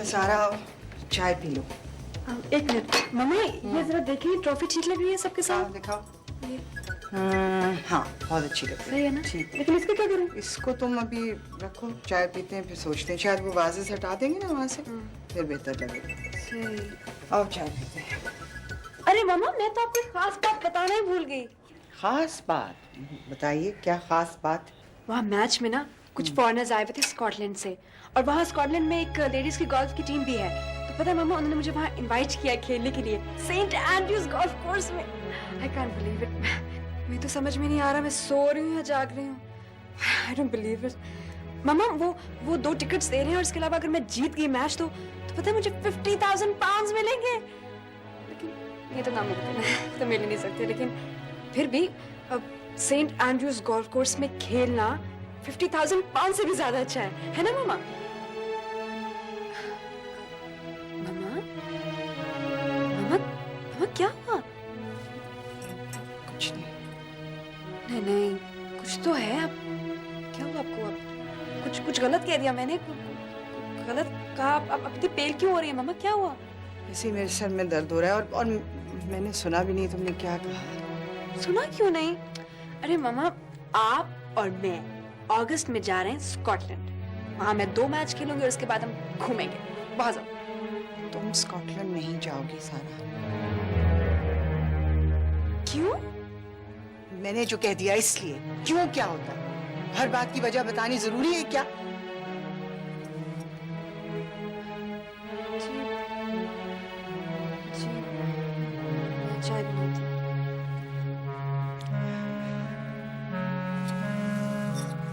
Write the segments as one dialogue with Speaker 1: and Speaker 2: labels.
Speaker 1: सारा चाय P low.
Speaker 2: एक मिनट मम्मी, ये जरा देखिए ट्रॉफी ठीक लग रही है सबके साथ।
Speaker 1: दिखाओ। हाँ बहुत अच्छी लग
Speaker 2: सही
Speaker 1: रही
Speaker 2: है ना?
Speaker 1: ठीक है।
Speaker 2: लेकिन इसका क्या करूं?
Speaker 1: इसको तुम अभी रखो, चाय पीते हैं फिर सोचते हैं, शायद वो वाजे से हटा देंगे ना वहाँ से, फिर बेहतर लगेगा।
Speaker 2: सही।
Speaker 1: आओ चाय पीते हैं।
Speaker 2: अरे मामा, मैं तो आपको एक खास बात बताना ही भूल गई।
Speaker 1: खास बात बताइए, क्या खास बात?
Speaker 2: वहाँ मैच में ना कुछ फॉरेनर्स आए हुए थे स्कॉटलैंड से, और वहाँ स्कॉटलैंड में एक लेडीज की गोल्फ की टीम भी है। तो पता है मामा, उन्होंने मुझे वहाँ इनवाइट किया खेलने के लिए सेंट एंड्रयूज गोल्फ कोर्स में। I can't believe it. मैं तो समझ में नहीं आ रहा मैं सो रही हूँ या जाग रही हूँ। I don't believe it. मामा वो 2 टिकट्स दे रहे हैं, और इसके अलावा अगर मैं जीत गई मैच तो पता है मुझे 50,000 पाउंड्स मिलेंगे। लेकिन ये तो ना मिलते तो मिल ही नहीं सकते, लेकिन फिर भी सेंट एंड्रयूज गोल्फ कोर्स में खेलना 50,000 पाउंड से भी ज्यादा अच्छा है ना मामा? मामा मामा मामा क्या हुआ?
Speaker 1: कुछ नहीं।
Speaker 2: नहीं नहीं, कुछ तो है। अब क्या हुआ आपको? अब कुछ गलत कह दिया मैंने? गलत कहा? अब इतनी पेल क्यों हो रही है मामा? क्या हुआ?
Speaker 1: ऐसे ही मेरे सर में दर्द हो रहा है, और मैंने सुना भी नहीं तुमने क्या कहा।
Speaker 2: सुना क्यों नहीं? अरे मामा, आप और मैं अगस्त में जा रहे हैं स्कॉटलैंड। वहां मैं 2 मैच खेलूंगी और उसके बाद हम घूमेंगे। बहुत ज्यादा।
Speaker 1: तुम स्कॉटलैंड नहीं जाओगी सारा।
Speaker 2: क्यों?
Speaker 1: मैंने जो कह दिया इसलिए। क्यों क्या होता है? हर बात की वजह बतानी जरूरी है क्या?
Speaker 2: जी जी, मैं चाय बनाती हूँ।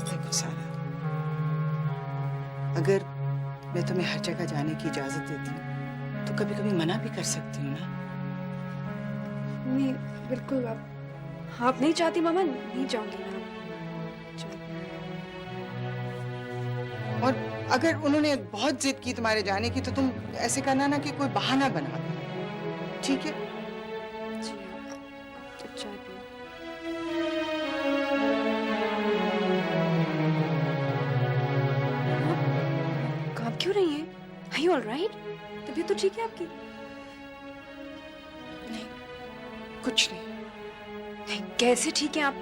Speaker 1: देखो सारा, अगर मैं तुम्हें हर जगह जाने की इजाजत देती हूँ तो कभी कभी मना भी कर सकती हूँ ना।
Speaker 2: नहीं बिल्कुल, आप नहीं चाहती मामा? नहीं जाऊंगी मैं।
Speaker 1: और अगर उन्होंने बहुत जिद की तुम्हारे जाने की तो तुम ऐसे करना ना कि कोई बहाना बना दो, ठीक है?
Speaker 2: जी आप चाय पियो। आप क्यों रही हैं? Are you all right? तबीयत तो ठीक है आपकी?
Speaker 1: नहीं, कुछ नहीं।
Speaker 2: नहीं, कैसे ठीक है आप?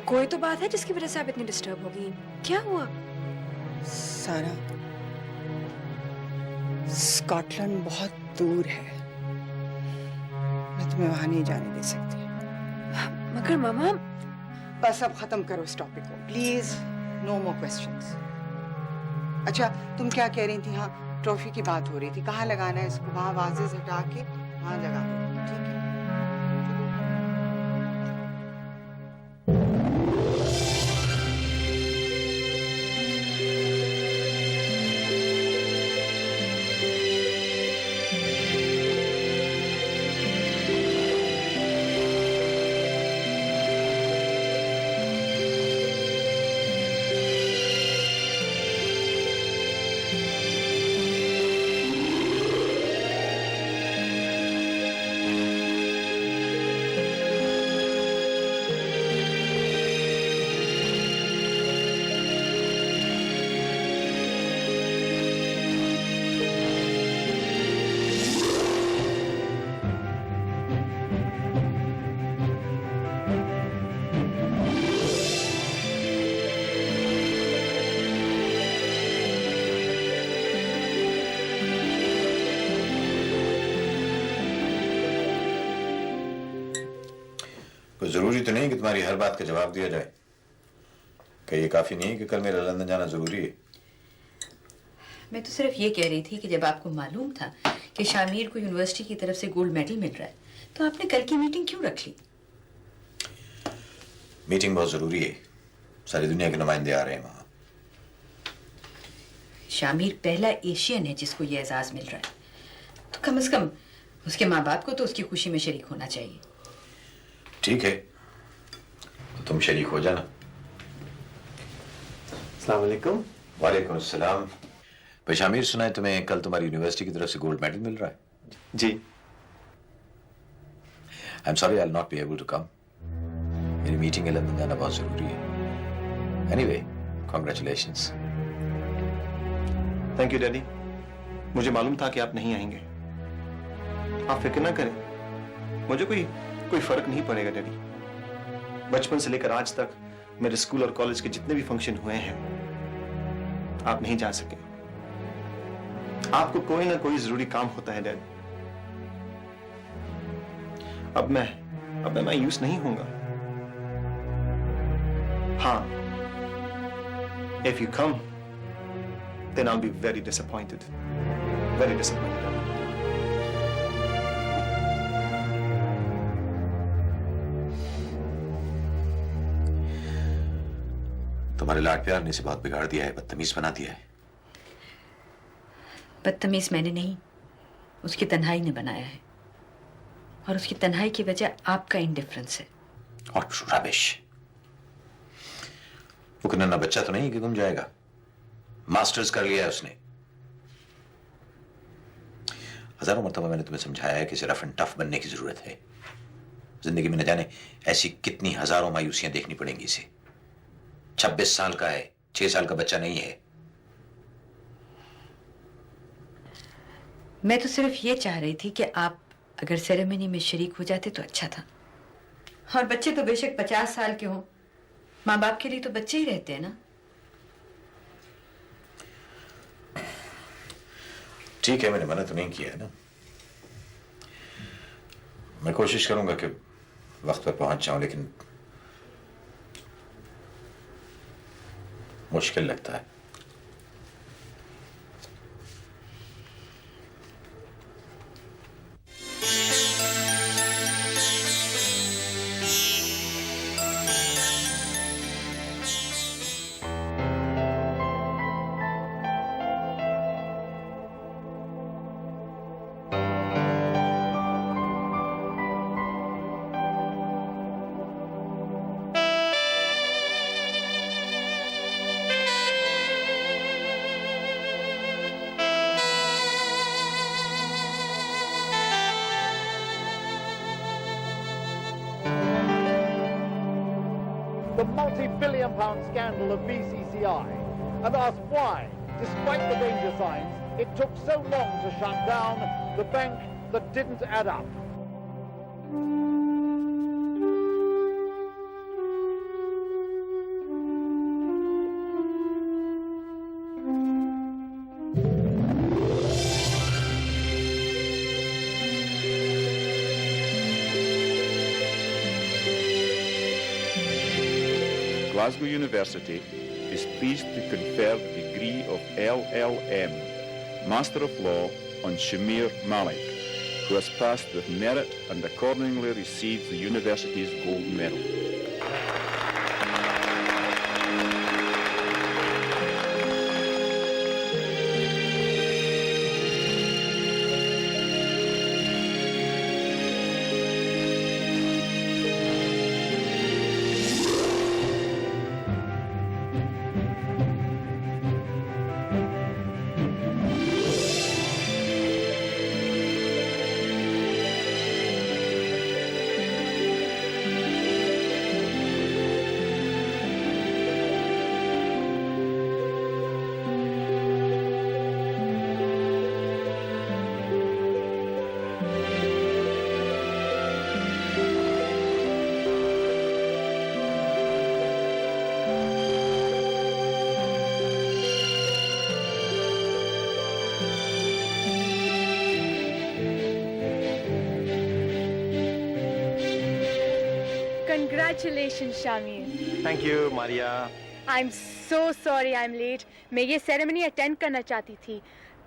Speaker 2: कोई तो बात है जिसकी वजह से आप इतनी डिस्टर्ब हो गई। क्या हुआ?
Speaker 1: सारा, स्कॉटलैंड बहुत दूर है, मैं तुम्हें वहां नहीं जाने दे सकती।
Speaker 2: मगर मामा,
Speaker 1: बस अब खत्म करो इस टॉपिक को प्लीज, नो मोर क्वेश्चंस। अच्छा तुम क्या कह रही थी? हाँ, ट्रॉफी की बात हो रही थी, कहाँ लगाना है इसको? वहां वाजे से हटा के वहां लगा दो, ठीक है?
Speaker 3: कोई जरूरी तो नहीं कि तुम्हारी हर बात का जवाब दिया जाए। क्या ये काफी नहीं है कि कल मेरा लंदन जाना जरूरी है?
Speaker 4: मैं तो सिर्फ ये कह रही थी कि जब आपको मालूम था कि शामिर को यूनिवर्सिटी की तरफ से गोल्ड मेडल मिल रहा है तो आपने कल की मीटिंग क्यों रख ली?
Speaker 3: मीटिंग बहुत जरूरी है, सारी दुनिया के नुमाइंदे आ रहे हैं वहां।
Speaker 4: शामिर पहला एशियन है जिसको ये एजाज मिल रहा है, तो कम से कम उसके माँ बाप को तो उसकी खुशी में शरीक होना चाहिए।
Speaker 3: ठीक है, तो तुम शरीक हो जाना।
Speaker 5: अस्सलाम वालेकुम।
Speaker 3: वालेकुम अस्सलाम। भाई शामिर, सुना है तुम्हें कल तुम्हारी यूनिवर्सिटी की तरफ से गोल्ड मेडल मिल रहा है?
Speaker 5: जी।
Speaker 3: I am sorry, I will not be able to come. मेरी मीटिंग है, लंदन जाना बहुत जरूरी है। Anyway, congratulations.
Speaker 5: Thank you daddy. मुझे मालूम था कि आप नहीं आएंगे। आप फिक्र ना करें, मुझे कोई फर्क नहीं पड़ेगा डैडी। बचपन से लेकर आज तक मेरे स्कूल और कॉलेज के जितने भी फंक्शन हुए हैं, आप नहीं जा सके। आपको कोई ना कोई जरूरी काम होता है डैड। अब मैं मायूस नहीं होऊंगा। हाँ, if you come, then I'll be very disappointed. Very disappointed.
Speaker 3: तुम्हारे लाड प्यार ने इसे बहुत बिगाड़ दिया है, बदतमीज बना दिया है।
Speaker 4: बदतमीज मैंने नहीं, उसकी तन्हाई ने बनाया है। और उसकी तन्हाई की वजह आपका इंडिफरेंस है।
Speaker 3: और रबिश। वो कोई नन्हा बच्चा तो नहीं कि गुम जाएगा। मास्टर्स कर लिया है उसने। हजारों मरतबा मैंने तुम्हें समझाया है कि इसे रफ एंड टफ बनने की जरूरत है। जिंदगी में न जाने ऐसी कितनी हजारों मायूसियां देखनी पड़ेंगी इसे। 26 साल का है, 6 साल का बच्चा नहीं है।
Speaker 4: मैं तो सिर्फ ये चाह रही थी कि आप अगर सेरेमनी में शरीक हो जाते तो अच्छा था। और बच्चे तो बेशक 50 साल के हों, माँ बाप के लिए तो बच्चे ही रहते हैं ना।
Speaker 3: ठीक है, मैंने मना तो नहीं किया है ना। मैं कोशिश करूंगा कि वक्त पर पहुंच जाऊं, लेकिन मुश्किल लगता है।
Speaker 6: The multi-billion-pound scandal of BCCI, and asked why, despite the danger signs, it took so long to shut down the bank that didn't add up.
Speaker 7: Glasgow University is pleased to confer the degree of LLM, Master of Law, on Shamir Malik, who has passed with merit and accordingly receives the university's gold medal.
Speaker 8: Congratulations, Shamir.
Speaker 5: Thank you, Maria.
Speaker 8: I'm so sorry I'm late. मैं ये ceremony attend करना चाहती थी,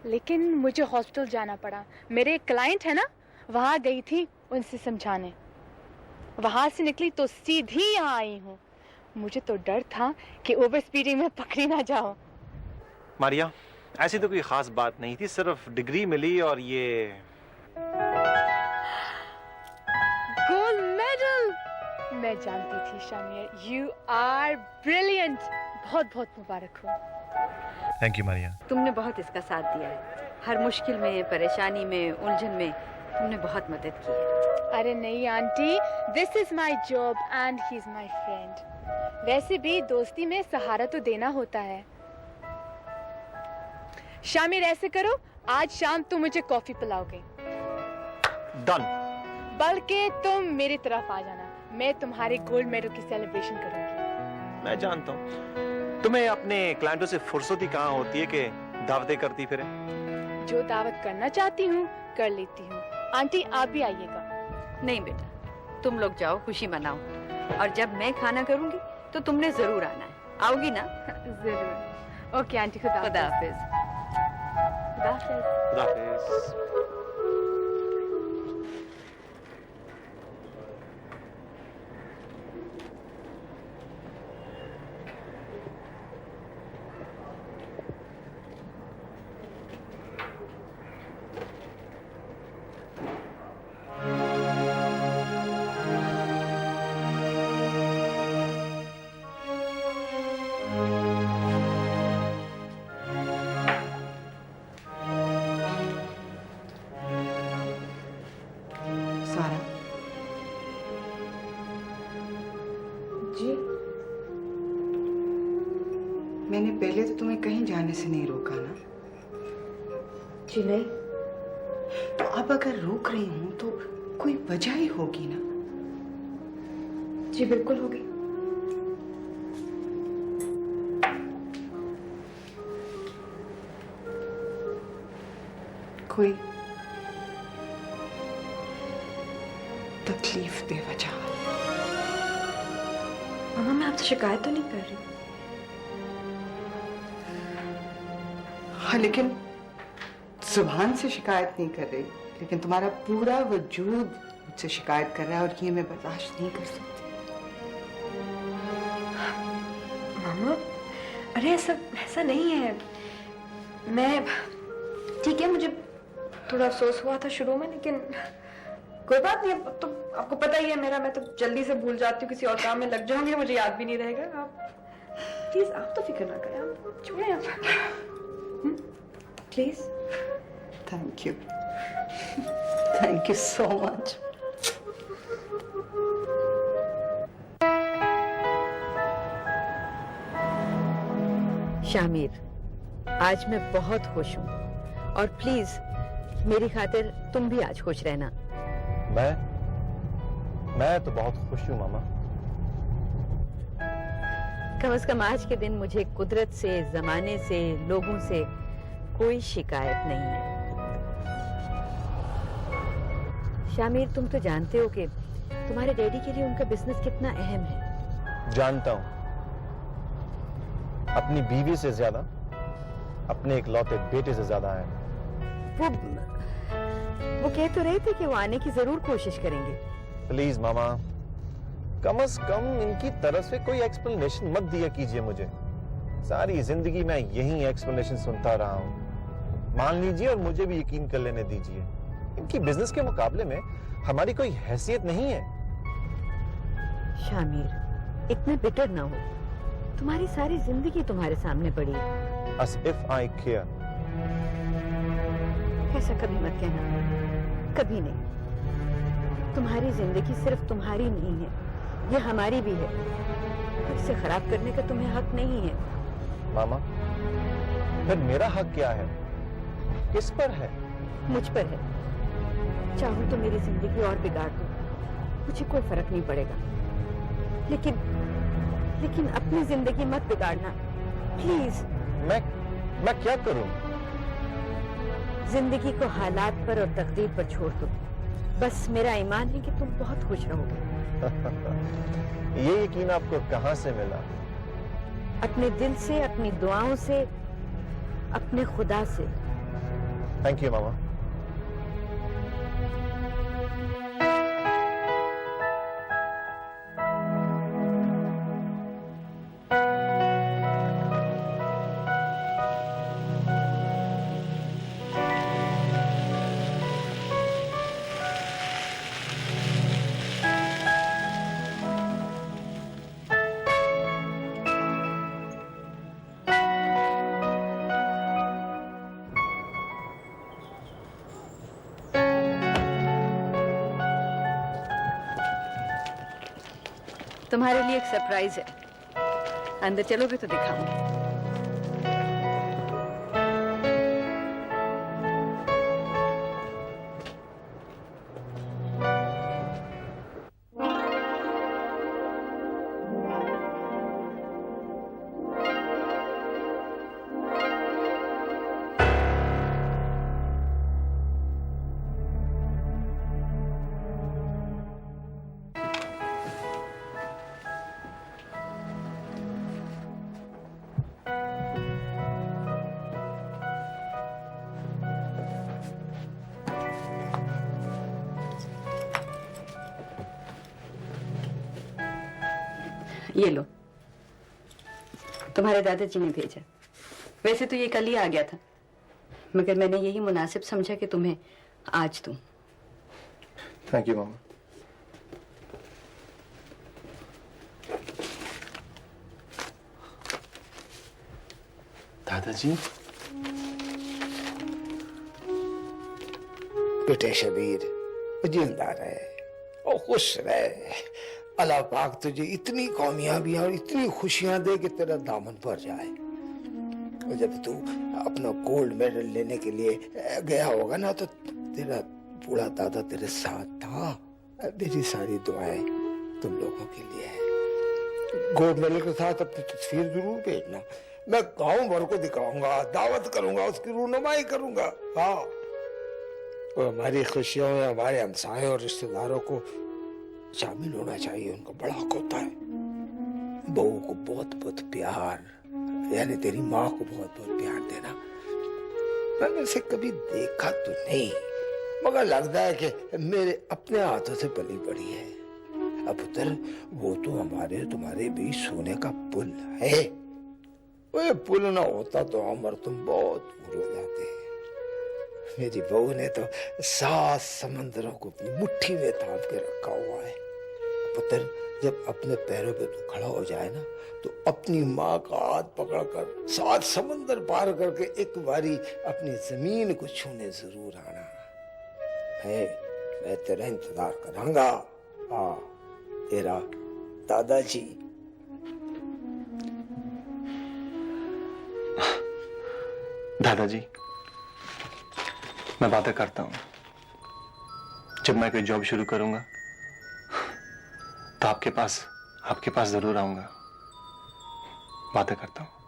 Speaker 8: लेकिन मुझे hospital जाना पड़ा। मेरे एक क्लाइंट है ना, वहाँ गई थी उनसे समझाने। वहाँ से निकली तो सीधी यहाँ आई हूँ। मुझे तो डर था कि ओवर स्पीडिंग में पकड़ी ना जाओ।
Speaker 5: मारिया, ऐसी तो कोई खास बात नहीं थी, सिर्फ डिग्री मिली और ये
Speaker 8: गोल्ड मेडल। मैं जानती थी शामिर, यू आर ब्रिलियंट। बहुत बहुत मुबारक हो।
Speaker 5: Thank you Maria.
Speaker 4: तुमने बहुत इसका साथ दिया है। हर मुश्किल में, परेशानी में, उलझन में तुमने बहुत मदद की है।
Speaker 8: अरे नहीं aunty, this is my job and he is my friend. वैसे भी दोस्ती में सहारा तो देना होता है। शामिर, ऐसे करो, आज शाम तुम मुझे कॉफी पिलाओगे।
Speaker 5: डन।
Speaker 8: बल्कि तुम मेरी तरफ आ जाना। मैं तुम्हारे गोल्ड मेडल की सेलिब्रेशन करूंगी।
Speaker 5: मैं जानता हूँ तुम्हें अपने क्लाइंटों से फुर्सत ही कहाँ होती है कि दावतें करती फिरे।
Speaker 8: जो दावत करना चाहती हूँ कर लेती हूँ। आंटी आप भी आइएगा।
Speaker 4: नहीं बेटा, तुम लोग जाओ, खुशी मनाओ, और जब मैं खाना करूंगी तो तुमने जरूर आना है। आओगी ना?
Speaker 8: जरूर। ओके आंटी, खुदा
Speaker 4: खुदा
Speaker 8: हाफिज।
Speaker 4: हाफिज।
Speaker 8: खुदा हाफिज।
Speaker 5: खुदा हाफिज।
Speaker 1: सारा,
Speaker 2: जी
Speaker 1: मैंने पहले तो तुम्हें कहीं जाने से नहीं रोका ना।
Speaker 2: जी नहीं।
Speaker 1: तो अब अगर रोक रही हूं तो कोई वजह ही होगी ना।
Speaker 2: जी बिल्कुल होगी।
Speaker 1: कोई तकलीफ दे वजह।
Speaker 2: मामा मैं आपसे शिकायत तो नहीं कर रही।
Speaker 1: हाँ, लेकिन जुबान से शिकायत नहीं कर रही, लेकिन तुम्हारा पूरा वजूद मुझसे शिकायत कर रहा है और ये मैं बर्दाश्त नहीं कर सकती।
Speaker 2: मामा अरे ऐसा ऐसा नहीं है। मैं ठीक है, मुझे थोड़ा अफसोस हुआ था शुरू में, लेकिन कोई बात नहीं। अब तो आपको पता ही है मेरा, मैं तो जल्दी से भूल जाती हूँ, किसी और काम में लग जाऊंगी, मुझे याद भी नहीं रहेगा। आप प्लीज, आप तो फिक्र ना करें, आप छोड़ें आप please.
Speaker 1: Thank you, thank you so much.
Speaker 4: Shamir, आज मैं बहुत खुश हूँ, और प्लीज मेरी खातिर तुम भी आज खुश रहना।
Speaker 5: मैं तो बहुत खुश हूँ मामा।
Speaker 4: कम से कम आज के दिन मुझे कुदरत से, जमाने से, लोगों से कोई शिकायत नहीं है। शामिर, तुम तो जानते हो कि तुम्हारे डैडी के लिए उनका बिजनेस कितना अहम है।
Speaker 5: जानता हूँ, अपनी बीवी से ज्यादा अपने इकलौते बेटे से ज्यादा है।
Speaker 4: वो कह तो रहे थे कि वो आने की जरूर कोशिश करेंगे।
Speaker 5: प्लीज मामा, कम से कम इनकी तरफ से कोई एक्सप्लेनेशन मत दिया कीजिए मुझे। सारी जिंदगी मैं यही एक्सप्लेनेशन सुनता रहा हूँ। मान लीजिए और मुझे भी यकीन कर लेने दीजिए, इनकी बिजनेस के मुकाबले में हमारी कोई हैसियत नहीं है।
Speaker 4: शामिर, इतने बिटर ना हो, तुम्हारी सारी जिंदगी तुम्हारे सामने पड़ी है।
Speaker 5: As if I care।
Speaker 4: ऐसा कभी मत कहना, कभी नहीं। तुम्हारी जिंदगी सिर्फ तुम्हारी नहीं है, ये हमारी भी है, और इसे खराब करने का तुम्हें हक नहीं है।
Speaker 5: मामा, फिर मेरा हक क्या है? किस पर है?
Speaker 4: मुझ पर है। चाहो तो मेरी जिंदगी और बिगाड़ दो, मुझे कोई फर्क नहीं पड़ेगा, लेकिन अपनी जिंदगी मत बिगाड़ना, प्लीज।
Speaker 5: मैं क्या करूं?
Speaker 4: जिंदगी को हालात पर और तकदीर पर छोड़ दो। बस मेरा ईमान है कि तुम बहुत खुश रहोगे।
Speaker 5: ये यकीन आपको कहां से मिला?
Speaker 4: अपने दिल से, अपनी दुआओं से, अपने खुदा से।
Speaker 5: थैंक यू मामा।
Speaker 4: तुम्हारे लिए एक सरप्राइज है, अंदर चलोगे तो दिखाऊंगी। ये लो, तुम्हारे दादाजी ने भेजा। वैसे तो ये कल ही आ गया था, मगर मैंने यही मुनासिब समझा कि तुम्हें आज दूं।
Speaker 5: थैंक यू मामा। दादाजी,
Speaker 9: बेटे शबीर, जिंदा रहे और खुश रहे। अल्लाह पाक तुझे इतनी कामयाबियां और इतनी खुशियां दे कि तेरा दामन भर जाए। और जब तू अपना गोल्ड मेडल लेने के लिए गया होगा ना, तो तेरा बूढ़ा दादा तेरे साथ था। मेरी सारी दुआएं तुम लोगों के लिए है। गोल्ड मेडल के साथ अपनी तस्वीर जरूर भेजना। मैं गांव भर को दिखाऊंगा, दावत करूंगा, उसकी रूनुमाई करूंगा। हाँ, और हमारी खुशियों में हमारे हमसायों और रिश्तेदारों को शामिल होना चाहिए। उनका बड़ा हक होता है। बहू को बहुत बहुत प्यार, यानी तेरी माँ को बहुत बहुत प्यार देना। मैंने उसे कभी देखा तो नहीं, मगर लगता है कि मेरे अपने हाथों से पली पड़ी है। अब पुत्र, वो तो हमारे तुम्हारे बीच सोने का पुल है। वो ये पुल ना होता तो हम और तुम बहुत दूर हो जाते। मेरी बहू ने तो 7 समंदरों को अपनी मुट्ठी में थाम के रखा हुआ है। पुत्र, जब अपने पैरों पे तू खड़ा हो जाए ना, तो अपनी माँ का हाथ पकड़कर 7 समंदर पार करके एक बारी अपनी जमीन को छूने जरूर आना है। मैं तेरा इंतजार करूंगा। हाँ, तेरा दादाजी।
Speaker 5: दादाजी, मैं वादा करता हूं, जब मैं कोई जॉब शुरू करूंगा तो आपके पास जरूर आऊंगा। वादा करता हूं।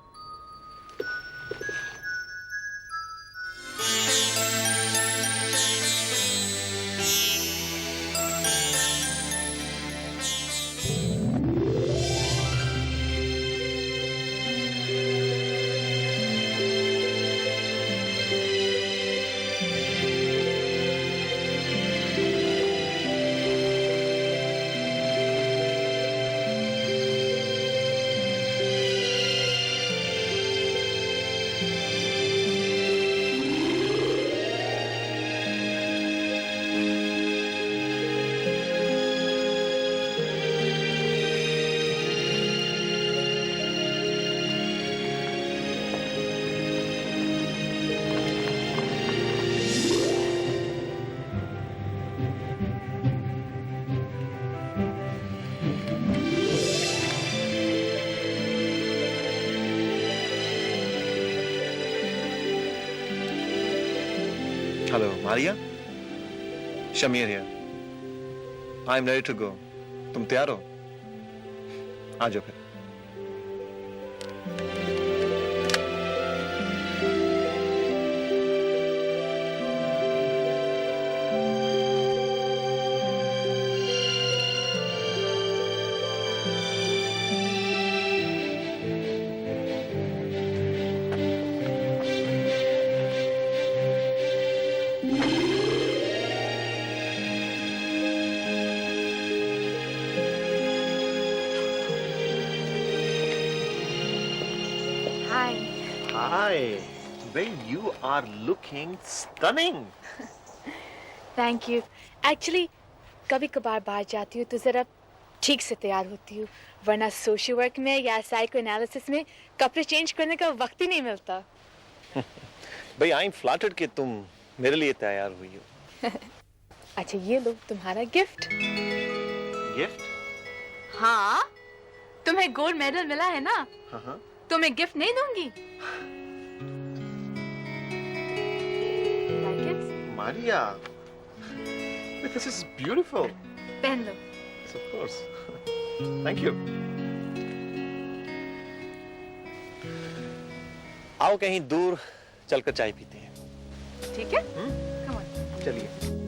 Speaker 5: Hello, Maria? Shamir here. I'm ready to go. तुम तैयार हो? आ जाओ फिर।
Speaker 8: Hi.
Speaker 5: Well, you are looking stunning.
Speaker 8: Thank you. Actually, कभी कभार बाहर जाती हूँ तो जरा ठीक से तैयार होती हूँ, वरना सोशल वर्क में या साइको एनालिसिस में कपड़े चेंज करने का वक्त ही नहीं मिलता।
Speaker 5: भाई, आई एम फ्लैटर्ड कि तुम मेरे लिए तैयार हुई हो।
Speaker 8: अच्छा, ये लो तुम्हारा गिफ्ट।
Speaker 5: गिफ्ट?
Speaker 8: हाँ, तुम्हें गोल्ड मेडल मिला है ना,
Speaker 5: हाँ।
Speaker 8: तो मैं गिफ्ट नहीं दूंगी। Like it?
Speaker 5: Maria, this is beautiful.
Speaker 8: पहन लो।
Speaker 5: Yes, of course. Thank you. आओ कहीं दूर चलकर चाय पीते हैं।
Speaker 8: ठीक है? Come on.
Speaker 5: चलिए।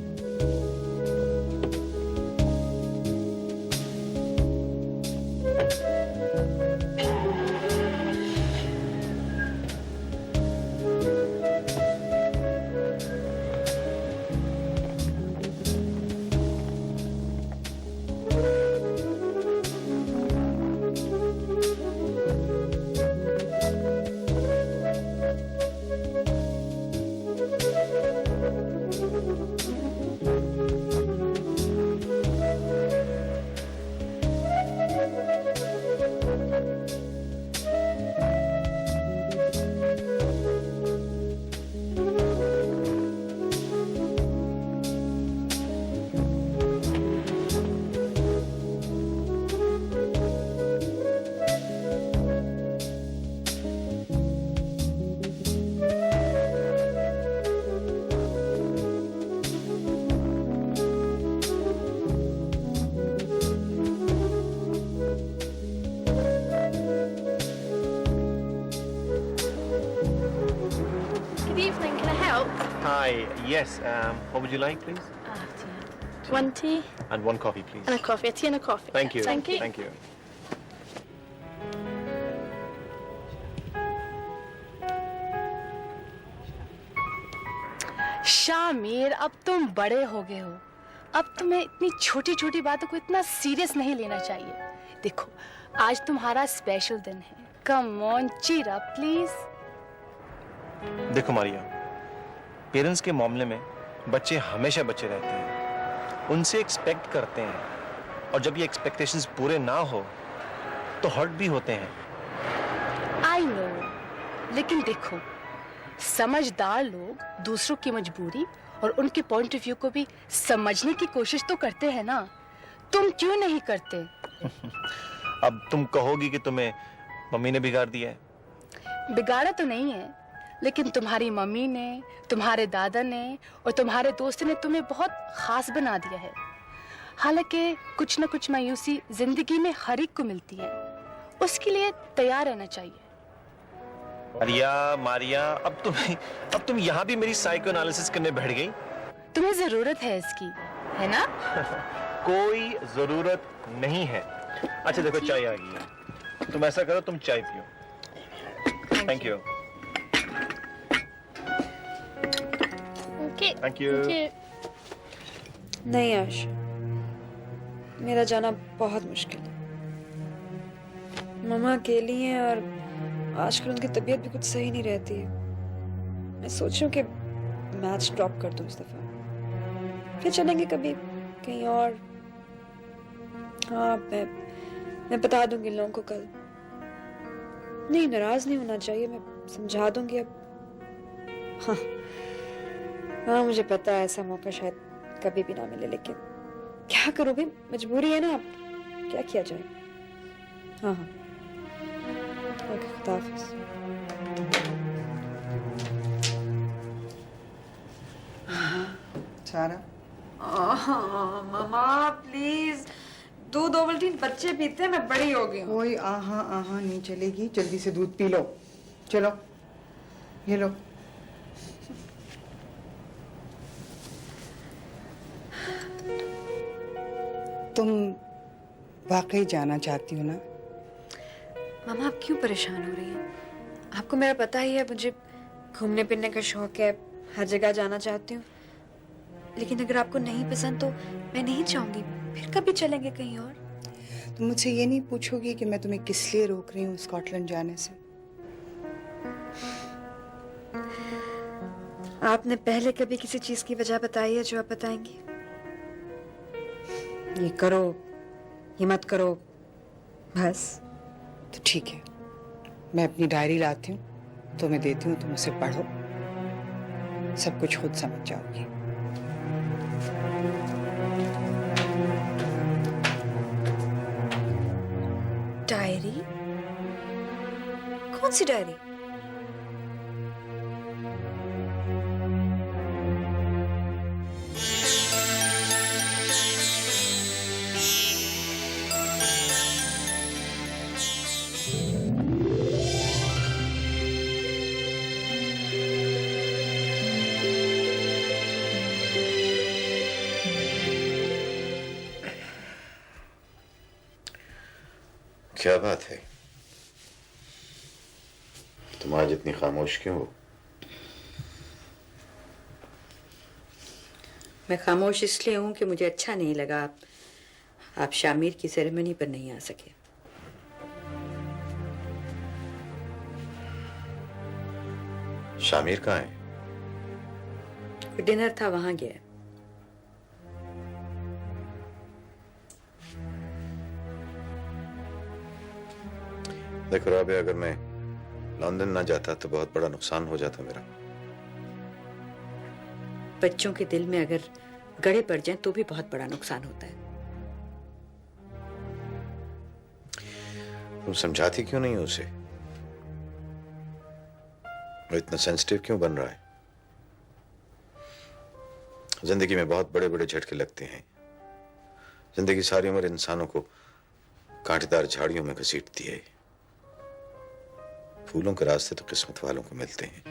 Speaker 5: Hi. Yes. What would you like, please?
Speaker 10: One tea
Speaker 5: And one coffee, please.
Speaker 10: and a coffee. A tea and a coffee.
Speaker 5: Thank you.
Speaker 10: Thank you.
Speaker 5: Thank you.
Speaker 8: Shamir, अब तुम बड़े हो गए हो। अब तुम्हें इतनी छोटी छोटी बातों को इतना सीरियस नहीं लेना चाहिए। देखो, आज तुम्हारा स्पेशल दिन है। Come on, cheer up please.
Speaker 5: देखो मारिया, पेरेंट्स के मामले में बच्चे हमेशा बच्चे रहते हैं, उनसे एक्सपेक्ट करते हैं, और जब ये एक्सपेक्टेशंस पूरे ना हो तो हर्ट भी होते हैं।
Speaker 8: आई नो, लेकिन देखो, समझदार लोग दूसरों की मजबूरी और उनके पॉइंट ऑफ व्यू को भी समझने की कोशिश तो करते हैं ना। तुम क्यों नहीं करते?
Speaker 5: अब तुम कहोगी कि तुम्हें मम्मी ने बिगाड़ दिया है।
Speaker 8: बिगाड़ा तो नहीं है, लेकिन तुम्हारी मम्मी ने, तुम्हारे दादा ने और तुम्हारे दोस्त ने तुम्हें बहुत खास बना दिया है। हालांकि कुछ न कुछ मायूसी जिंदगी में हर एक को मिलती है, उसके लिए तैयार रहना चाहिए।
Speaker 5: मारिया, अब तुम यहाँ भी मेरी साइको एनालिसिस करने बैठ गई।
Speaker 8: तुम्हें जरूरत है इसकी, है ना?
Speaker 5: कोई जरूरत नहीं है। अच्छा देखो, चाय आ गई है, तुम ऐसा करो, तुम चाय पियो। Thank you.
Speaker 10: Okay.
Speaker 5: Thank you.
Speaker 2: नहीं आश, मेरा जाना बहुत मुश्किल है। मम्मा अकेली हैं और आजकल उनकी तबीयत भी कुछ सही नहीं रहती है। मैं सोच रही हूँ कि मैच ड्रॉप कर दूँ इस दफा, फिर चलेंगे कभी कहीं और। हाँ, मैं बता दूंगी लोगों को कल। नहीं, नाराज नहीं होना चाहिए, मैं समझा दूंगी अब। हाँ, मुझे पता है ऐसा मौका शायद कभी भी ना मिले, लेकिन क्या करूँ भी, मजबूरी है ना, अब क्या किया जाए। हाँ हाँ, ओके, खुदा हाफिज़।
Speaker 1: सारा,
Speaker 2: मामा प्लीज, दूध ओवल्टीन बच्चे पीते हैं, मैं बड़ी हो गई हूँ।
Speaker 1: कोई आहा आहा नहीं चलेगी, जल्दी से दूध पी लो। चलो, ये लो। तुम वाकई जाना चाहती हो ना?
Speaker 2: मामा, आप क्यों परेशान हो रही हैं? आपको मेरा पता ही है, मुझे घूमने फिरने का शौक है, हर जगह जाना चाहती हूँ। लेकिन अगर आपको नहीं पसंद तो मैं नहीं चाहूंगी, फिर कभी चलेंगे कहीं और।
Speaker 1: तुम मुझसे ये नहीं पूछोगी कि मैं तुम्हें किस लिए रोक रही हूँ स्कॉटलैंड जाने से?
Speaker 2: आपने पहले कभी किसी चीज की वजह बताई है जो आप बताएंगी? ये करो, ये मत करो, बस।
Speaker 1: तो ठीक है, मैं अपनी डायरी लाती हूँ, तुम्हें देती हूँ, तुम उसे पढ़ो, सब कुछ खुद समझ जाओगी।
Speaker 2: डायरी? कौन सी डायरी?
Speaker 3: क्या बात है, तुम आज इतनी खामोश क्यों हो?
Speaker 4: मैं खामोश इसलिए हूं कि मुझे अच्छा नहीं लगा आप शामिर की सेरेमनी पर नहीं आ सके।
Speaker 3: शामिर कहाँ है?
Speaker 4: डिनर था, वहां गया।
Speaker 3: देखो राबिया, अगर मैं लंदन ना जाता तो बहुत बड़ा नुकसान हो जाता मेरा।
Speaker 4: बच्चों के दिल में अगर गड़े पड़ जाएं तो भी बहुत बड़ा नुकसान होता है।
Speaker 3: तुम समझाती क्यों नहीं हो उसे? वो इतना सेंसिटिव क्यों बन रहा है? जिंदगी में बहुत बड़े बड़े झटके लगते हैं। जिंदगी सारी उम्र इंसानों को कांटेदार झाड़ियों में घसीटती है। फूलों के रास्ते तो किस्मत वालों को मिलते हैं।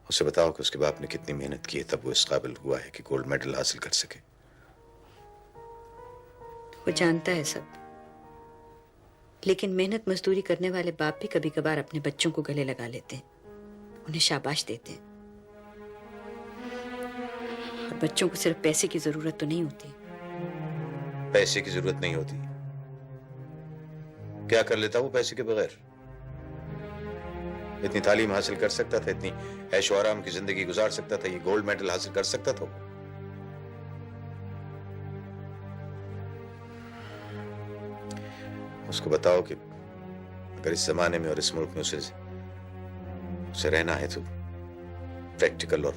Speaker 3: उसे बताओ कि उसके बाप ने कितनी मेहनत की है तब वो इस काबिल हुआ है कि गोल्ड मेडल हासिल कर सके।
Speaker 4: वो जानता है सब, लेकिन मेहनत मजदूरी करने वाले बाप भी कभी कभार अपने बच्चों को गले लगा लेते हैं, उन्हें शाबाश देते हैं। और बच्चों को सिर्फ पैसे की जरूरत तो नहीं होती।
Speaker 3: पैसे की जरूरत नहीं होती? क्या कर लेता वो पैसे के बगैर? इतनी तालीम हासिल कर सकता था, इतनी ऐशो आराम की जिंदगी गुजार सकता था, ये गोल्ड मेडल हासिल कर सकता था। उसको बताओ कि अगर इस जमाने में और इस मुल्क में उसे रहना है तो प्रैक्टिकल और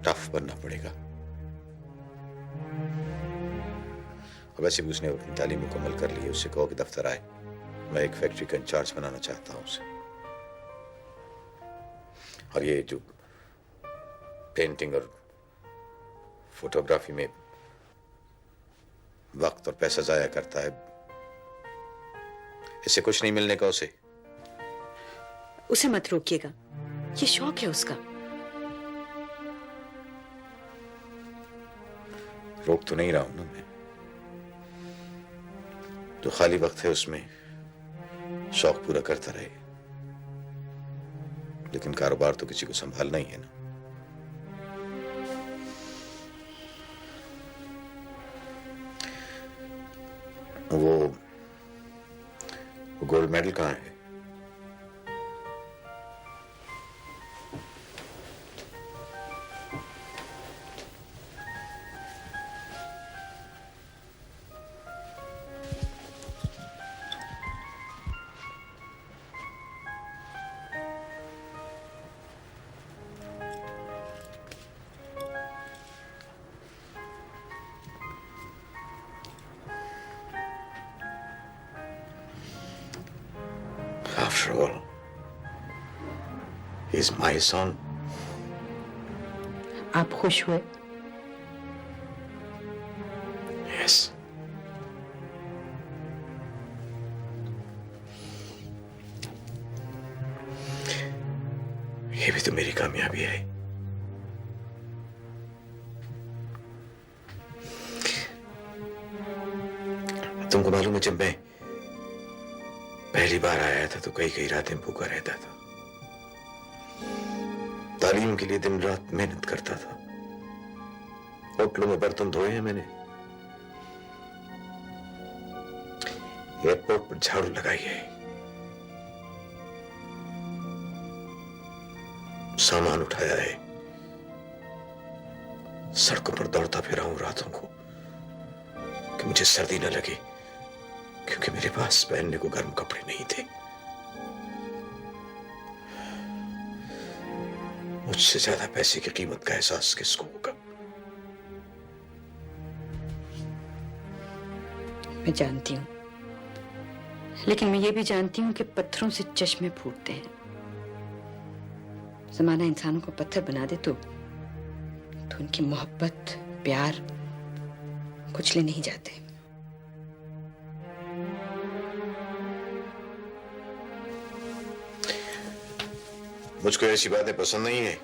Speaker 3: टफ बनना पड़ेगा। और वैसे भी उसने अपनी तालीम मुकम्मल कर ली है। उससे कहो कि दफ्तर आए, मैं एक फैक्ट्री का इंचार्ज बनाना चाहता हूं उसे। और ये जो पेंटिंग और फोटोग्राफी में वक्त और पैसा जाया करता है, इससे कुछ नहीं मिलने का
Speaker 4: उसे मत रोकिएगा, ये शौक है उसका।
Speaker 3: रोक तो नहीं रहा हूं ना मैं। जो खाली वक्त है उसमें शौक पूरा करता रहे, लेकिन कारोबार तो किसी को संभालना ही है ना। वो गोल्ड मेडल कहाँ है? After all, he's my son.
Speaker 4: आप खुश हुए?
Speaker 3: Yes. ये भी तो मेरी कामयाबी है। तुमको मालूम है, जब मैं पहली बार आया था तो कई रातें भूखा रहता था। तालीम के लिए दिन रात मेहनत करता था। होटलों में बर्तन धोए हैं मैंने, एयरपोर्ट पर झाड़ू लगाई है, सामान उठाया है, सड़कों पर दौड़ता फिरा हूं रातों को कि मुझे सर्दी न लगे, क्योंकि मेरे पास पहनने को गर्म कपड़े नहीं थे। मुझसे ज्यादा पैसे की कीमत का एहसास किसको होगा?
Speaker 4: मैं जानती हूँ, लेकिन मैं ये भी जानती हूँ कि पत्थरों से चश्मे फूटते हैं। जमाना इंसानों को पत्थर बना दे तो उनकी मोहब्बत, प्यार कुचले नहीं जाते।
Speaker 3: मुझको ऐसी बातें पसंद नहीं है।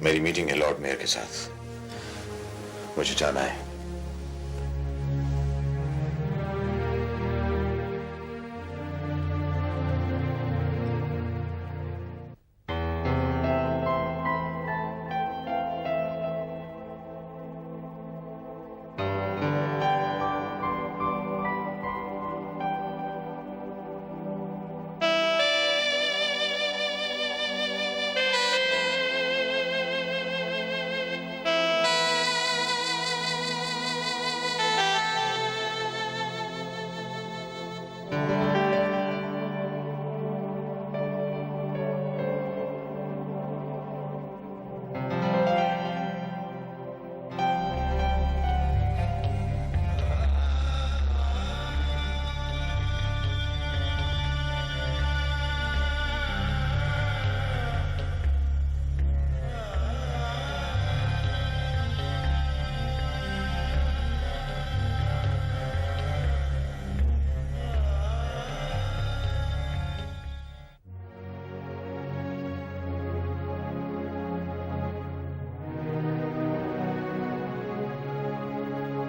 Speaker 3: मेरी मीटिंग है लॉर्ड मेयर के साथ, मुझे जाना है।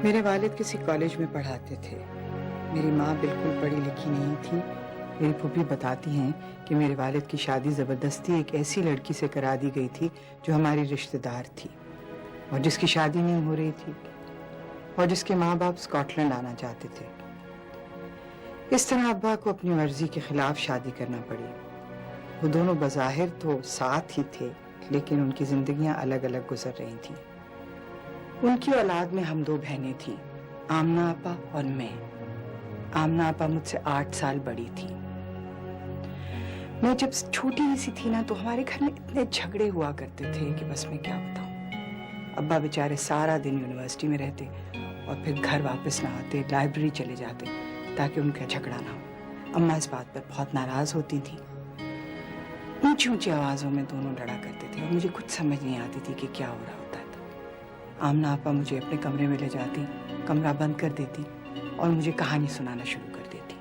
Speaker 1: मेरे वालिद किसी कॉलेज में पढ़ाते थे। मेरी माँ बिल्कुल पढ़ी लिखी नहीं थी। मेरी फूफी बताती हैं कि मेरे वालिद की शादी ज़बरदस्ती एक ऐसी लड़की से करा दी गई थी जो हमारी रिश्तेदार थी और जिसकी शादी नहीं हो रही थी और जिसके माँ बाप स्कॉटलैंड आना चाहते थे। इस तरह अब्बा को अपनी मर्जी के खिलाफ शादी करना पड़ी। वो दोनों बज़ाहिर तो साथ ही थे, लेकिन उनकी जिंदगियां अलग अलग गुजर रही थीं। उनकी औलाद में हम 2 बहनें थीं, आमना आपा और मैं। आमना आपा मुझसे 8 साल बड़ी थी। मैं जब छोटी ही सी थी ना, तो हमारे घर में इतने झगड़े हुआ करते थे कि बस मैं क्या बताऊं। अब्बा बेचारे सारा दिन यूनिवर्सिटी में रहते और फिर घर वापस ना आते, लाइब्रेरी चले जाते ताकि उनका झगड़ा ना हो। अम्मा इस बात पर बहुत नाराज होती थी। ऊंची ऊंची आवाजों में दोनों लड़ा करते थे और मुझे कुछ समझ नहीं आती थी कि क्या हो रहा होता था। आमना आपा मुझे अपने कमरे में ले जाती, कमरा बंद कर देती और मुझे कहानी सुनाना शुरू कर देती।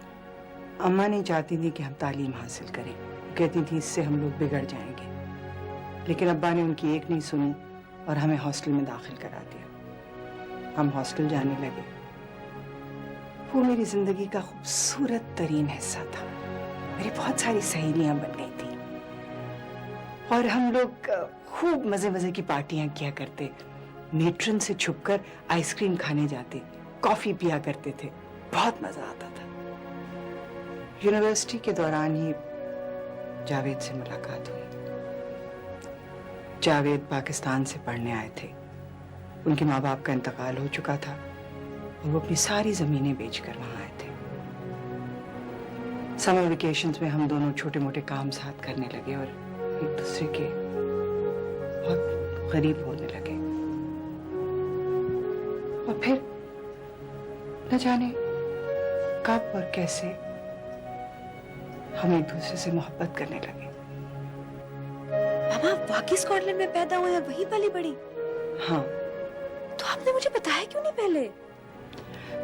Speaker 1: अम्मा नहीं चाहती थी कि हम तालीम हासिल करें, कहती थी इससे हम लोग बिगड़ जाएंगे। लेकिन अब्बा ने उनकी एक नहीं सुनी और हमें हॉस्टल में दाखिल करा दिया। हम हॉस्टल जाने लगे। वो मेरी जिंदगी का खूबसूरत तरीन हिस्सा था। मेरी बहुत सारी सहेलियां बन गई थी और हम लोग खूब मजे मजे की पार्टियां किया करते। मेट्रन से छुपकर आइसक्रीम खाने जाते, कॉफी पिया करते थे। बहुत मजा आता था। यूनिवर्सिटी के दौरान ही जावेद से मुलाकात हुई। जावेद पाकिस्तान से पढ़ने आए थे। उनके माँ बाप का इंतकाल हो चुका था और वो अपनी सारी जमीनें बेचकर वहां आए थे। समर वेकेशंस में हम दोनों छोटे मोटे काम साथ करने लगे और एक दूसरे के बहुत करीब होने लगे। और फिर न जाने कब और कैसे हम एक दूसरे से मोहब्बत करने लगे।
Speaker 2: मामा वाकई स्कॉटलैंड में पैदा हुए हैं, वही पली बड़ी?
Speaker 1: हाँ।
Speaker 2: तो आपने मुझे बताया क्यों नहीं पहले?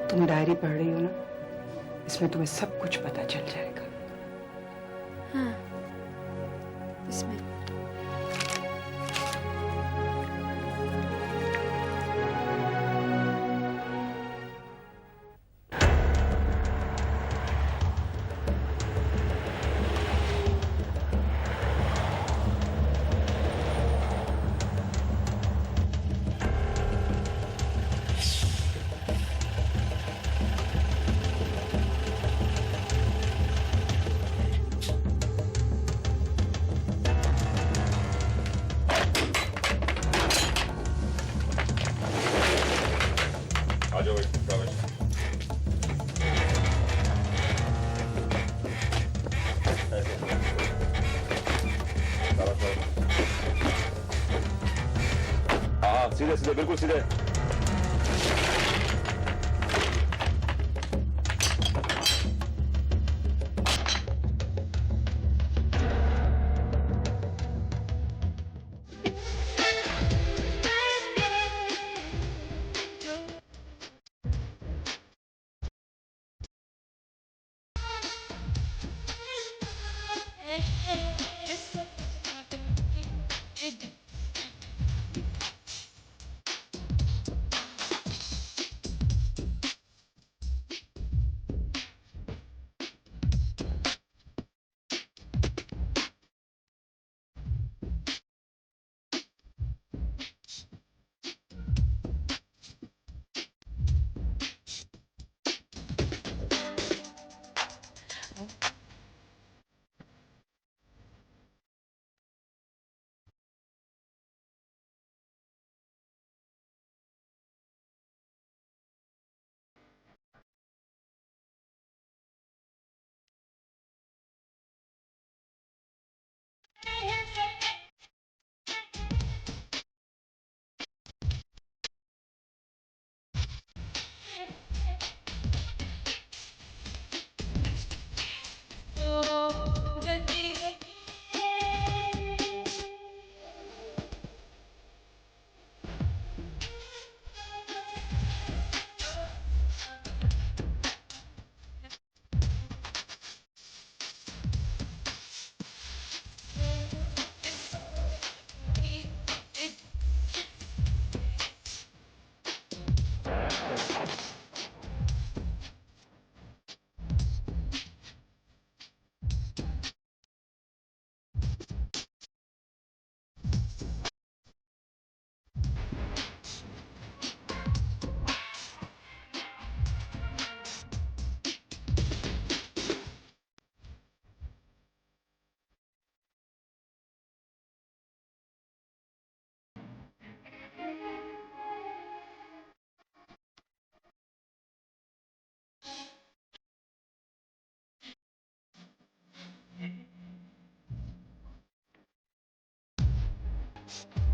Speaker 1: तुम डायरी पढ़ रही हो ना, इसमें तुम्हें सब कुछ पता चल जाएगा।
Speaker 2: हाँ, इसमें
Speaker 5: सीधे सीधे, बिल्कुल सीधे।
Speaker 3: है।